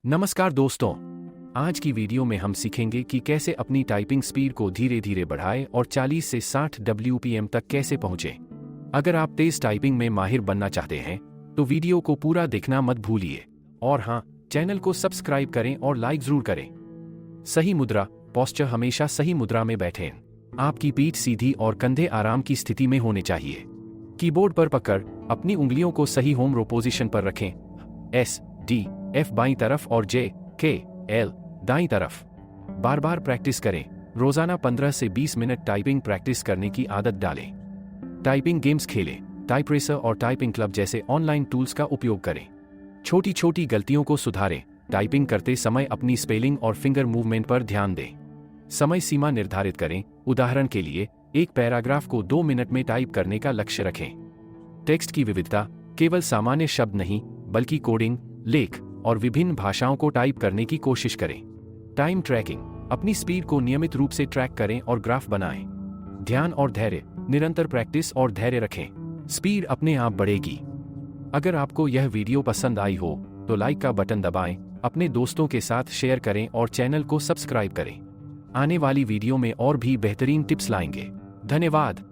नमस्कार दोस्तों। आज की वीडियो में हम सीखेंगे कि कैसे अपनी टाइपिंग स्पीड को धीरे धीरे बढ़ाएं और 40 से 60 WPM तक कैसे पहुंचें। अगर आप तेज टाइपिंग में माहिर बनना चाहते हैं तो वीडियो को पूरा देखना मत भूलिए और हाँ, चैनल को सब्सक्राइब करें और लाइक जरूर करें। सही मुद्रा पोस्चर, हमेशा सही मुद्रा में बैठें। आपकी पीठ सीधी और कंधे आराम की स्थिति में होने चाहिए। कीबोर्ड पर पकड़ अपनी उंगलियों को सही होम रो पोजीशन पर रखें। S, D, F बाईं तरफ और J, K, L दाईं तरफ। बार बार प्रैक्टिस करें। रोजाना 15 से 20 मिनट टाइपिंग प्रैक्टिस करने की आदत डालें। टाइपिंग गेम्स खेलें। टाइप रेसर और टाइपिंग क्लब जैसे ऑनलाइन टूल्स का उपयोग करें। छोटी छोटी गलतियों को सुधारें। टाइपिंग करते समय अपनी स्पेलिंग और फिंगर मूवमेंट पर ध्यान दें। समय सीमा निर्धारित करें। उदाहरण के लिए, एक पैराग्राफ को 2 मिनट में टाइप करने का लक्ष्य रखें। टेक्स्ट की विविधता, केवल सामान्य शब्द नहीं बल्कि कोडिंग, लेख और विभिन्न भाषाओं को टाइप करने की कोशिश करें। टाइम ट्रैकिंग, अपनी स्पीड को नियमित रूप से ट्रैक करें और ग्राफ बनाएं। ध्यान और धैर्य, निरंतर प्रैक्टिस और धैर्य रखें। स्पीड अपने आप बढ़ेगी। अगर आपको यह वीडियो पसंद आई हो तो लाइक का बटन दबाएं, अपने दोस्तों के साथ शेयर करें और चैनल को सब्सक्राइब करें। आने वाली वीडियो में और भी बेहतरीन टिप्स लाएंगे। धन्यवाद।